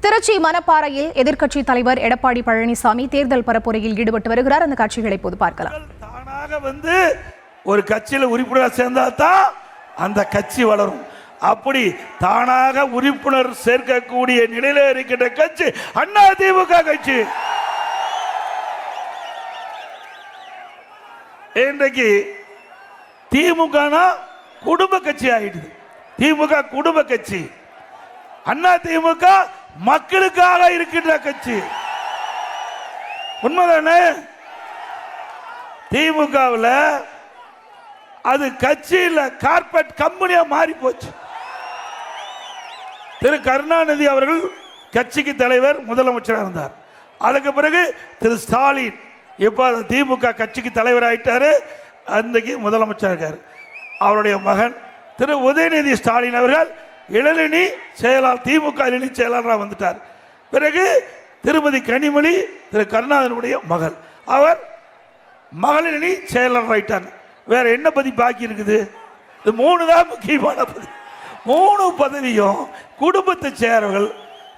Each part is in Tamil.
திருச்சி மணப்பாறையில் எதிர்க்கட்சி தலைவர் எடப்பாடி பழனிசாமி தேர்தல் பரப்புரையில் ஈடுபட்டு வருகிறார். அந்த காட்சிகளை இப்போது பார்க்கலாம். தானாக வந்து ஒரு கட்சியில் உறுப்பினர் சேர்ந்தால்தான் அந்த கட்சி வளரும். அப்படி தானாக உறுப்பினர் சேர்க்கக்கூடிய நிலையில இருக்கின்ற கட்சி அதிமுக கட்சி. இன்றைக்கு திமுக குடும்ப கட்சி ஆயிடுது. திமுக குடும்ப கட்சி, அதிமுக மக்களுக்காக இருக்கின்ற கட்சி. உண்மைதானே? திமுகவில் அது கட்சியில் கார்பரேட் கம்பெனியா மாறி போச்சு. திரு கருணாநிதி அவர்கள் கட்சிக்கு தலைவர், முதலமைச்சராக இருந்தார். அதுக்கு பிறகு திரு ஸ்டாலின் இப்போ திமுக கட்சிக்கு தலைவர் ஆயிட்டாரு, அன்றைக்கு முதலமைச்சர் இருக்கார். அவருடைய மகன் திரு உதயநிதி ஸ்டாலின் அவர்கள் இளநிலை செயலாளர், திமுக இளநிலை செயலாளராக வந்துட்டார். பிறகு திருமதி கனிமொழி திரு கருணாநிதியுடைய மகள், அவர் மகளிரணி செயலாளர் ஆயிட்டாங்க. வேற என்ன பதவி பாக்கி இருக்குது? இது 3 தான் முக்கியமான பதவி. 3 பதவியும் குடும்பத்தை சேர்ந்தவர்கள்,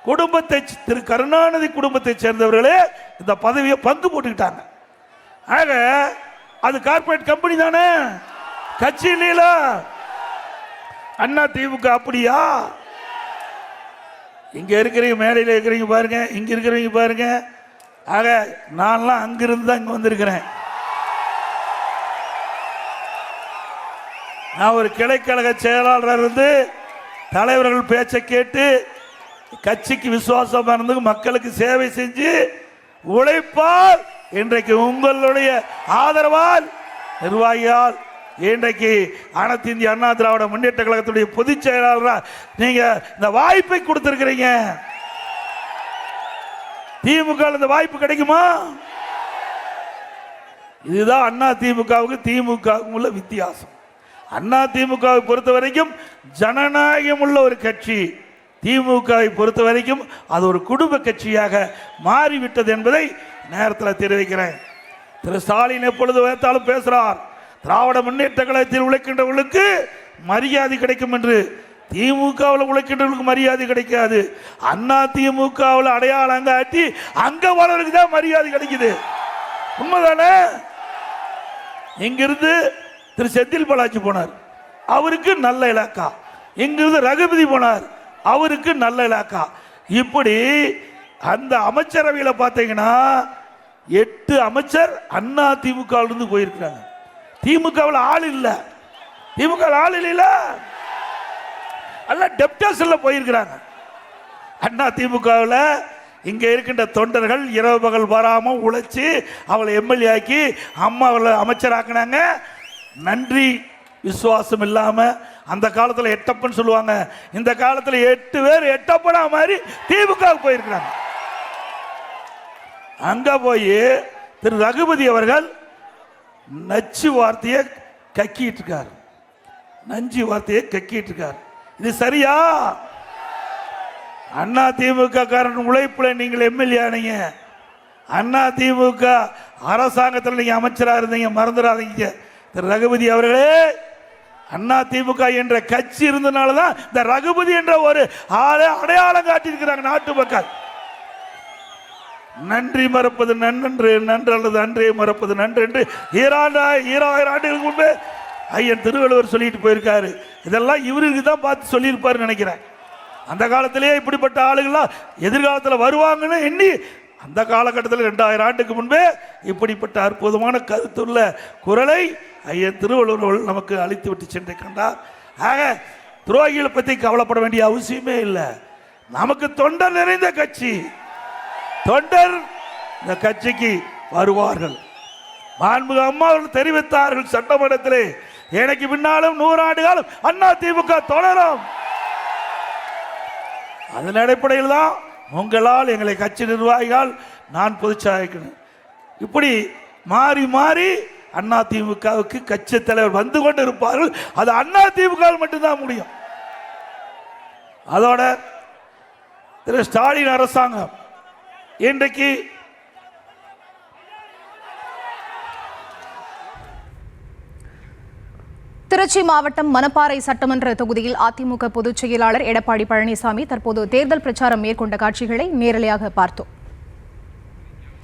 குடும்பத்தை திரு கருணாநிதி குடும்பத்தை சேர்ந்தவர்களே இந்த பதவியை பங்கு போட்டுக்கிட்டாங்க. ஆக அது கார்பரேட் கம்பெனி தானே, கட்சி இல்லையில. அண்ணா திமுக அப்படியா? இங்க இருக்கிறீங்க, மேடையில் இருக்கிறீங்க பாருங்க, இங்க இருக்கிறவங்க பாருங்க. ஆக நான்லாம் அங்கிருந்து தான் இங்க வந்திருக்கிறேன். நான் ஒரு கிளைக்கழக செயலாளர் இருந்து தலைவர்கள் பேச்சை கேட்டு கட்சிக்கு விசுவாசமா இருந்து மக்களுக்கு சேவை செஞ்சு உழைப்பால் இன்றைக்கு உங்களுடைய ஆதரவால், நிர்வாகியால் இன்றைக்கு அனைத்து இந்திய அண்ணா திராவிட முன்னேற்ற கழகத்துடைய பொதுச் செயலாளராக நீங்க இந்த வாய்ப்பை கொடுத்திருக்கிறீங்க. திமுக இந்த வாய்ப்பு கிடைக்குமா? இதுதான் அண்ணா திமுகவுக்கு திமுகவுக்கும் உள்ள வித்தியாசம். அண்ணா திமுகவை பொறுத்த வரைக்கும் ஜனநாயகம் உள்ள ஒரு கட்சி, திமுகவை பொறுத்த வரைக்கும் அது ஒரு குடும்ப கட்சியாக மாறிவிட்டது என்பதை நேரத்தில் தெரிவிக்கிறேன். திரு ஸ்டாலின் எப்பொழுது வைத்தாலும் பேசுறார், திராவிட முன்னேற்ற கழகத்தில் உழைக்கின்றவர்களுக்கு மரியாதை கிடைக்கும் என்று. திமுகவில் உழைக்கின்றவர்களுக்கு மரியாதை கிடைக்காது. அண்ணா திமுகவில் அடையாளம் காட்டி அங்க வளருக்கு தான் மரியாதை கிடைக்குது. உண்மைதானே? இங்கிருந்து திரு செந்தில் பாலாஜி போனார், அவருக்கு நல்ல இலாக்கா. இங்கிருந்து ரகுபதி போனார், அவருக்கு நல்ல இலாக்கா. இப்படி அந்த அமைச்சரவையில் பார்த்தீங்கன்னா 8 அமைச்சர் அண்ணா திமுக இருந்து போயிருக்கிறாங்க. திமுகவில் ஆள் இல்லை, திமுக ஆள் இல்ல, எல்லாம் டெப்டர்ஸ்ல போயிருக்கிறாங்க. அண்ணா திமுகவில் இங்க இருக்கின்ற தொண்டர்கள் இரவு பகல் வராம உழைச்சி அவளை எம்எல்ஏ ஆக்கி அம்மா அவளை அமைச்சராக்குனாங்க. நன்றி விசுவாசம் இல்லாம அந்த காலத்தில் எட்டப்பன் சொல்லுவாங்க, இந்த காலத்தில் 8 பேர் எட்டப்பனா மாதிரி திமுக போயிருக்கிறாங்க. அங்க போய் திரு ரகுபதி அவர்கள் நச்சு வார்த்தையை கக்கிட்டு இருக்கார், நஞ்சு வார்த்தையை கக்கிட்டு இருக்கார். இது சரியா? அண்ணா திமுக காரன் உழைப்புல நீங்கள் எம்எல்ஏ ஆனீங்க, அண்ணா திமுக அரசாங்கத்தில் நீங்க அமைச்சராக இருந்தீங்க, மறந்துடாதீங்க. திரு ரகுபதி அவர்களே, அண்ணா திமுக என்ற கட்சி இருந்தனாலதான் இந்த ரகுபதி என்ற ஒரு அடையாளம் காட்டியிருக்கிறாங்க நாட்டு மக்கள். நன்றி மறப்பது நன்று, நன்று அல்லது அன்றே மறப்பது நன்று என்று 2000 ஆண்டுகளுக்கு முன்பே ஐயன் திருவள்ளுவர் சொல்லிட்டு போயிருக்காரு. இதெல்லாம் இவருக்கு தான் பார்த்து சொல்லியிருப்பாரு நினைக்கிறேன். அந்த காலத்திலேயே இப்படிப்பட்ட ஆளுகள்லாம் எதிர்காலத்தில் வருவாங்கன்னு எண்ணி அந்த காலகட்டத்தில் 2000 ஆண்டுக்கு முன்பே இப்படிப்பட்ட அற்புதமான கருத்துள்ள குரலை ஐயன் திருவள்ளுவர் நமக்கு அளித்து விட்டு சென்று கண்டார். ஆக துரோகிகளை பற்றி கவலைப்பட வேண்டிய அவசியமே இல்லை. நமக்கு தொண்டர் நிறைந்த கட்சி, தொண்டர் இந்த கட்சிக்கு வருவார்கள். மாண்புமிகு அம்மா அவர்கள் தெரிவித்தார்கள் சட்டமன்றத்திலே, எனக்கு பின்னாலும் 100 ஆண்டு காலம் அண்ணா திமுக தொடரும். அதன் அடிப்படையில் தான் உங்களால் எங்களை கட்சி நிர்வாகிகள் நான் பொதுச்சாயக்கணும். இப்படி மாறி மாறி அண்ணா திமுகவுக்கு கட்சி தலைவர் வந்து கொண்டு இருப்பார்கள். அது அண்ணா திமுக மட்டும்தான் முடியும். அதோட திரு ஸ்டாலின் அரசாங்கம் இன்றைக்கு திரு திருச்சி மாவட்டம் மணப்பாறை சட்டமன்ற தொகுதியில் அதிமுக பொதுச் செயலாளர் எடப்பாடி பழனிசாமி தற்போது தேர்தல் பிரச்சாரம் மேற்கொண்ட காட்சிகளை நேரலையாக பார்த்தோம்.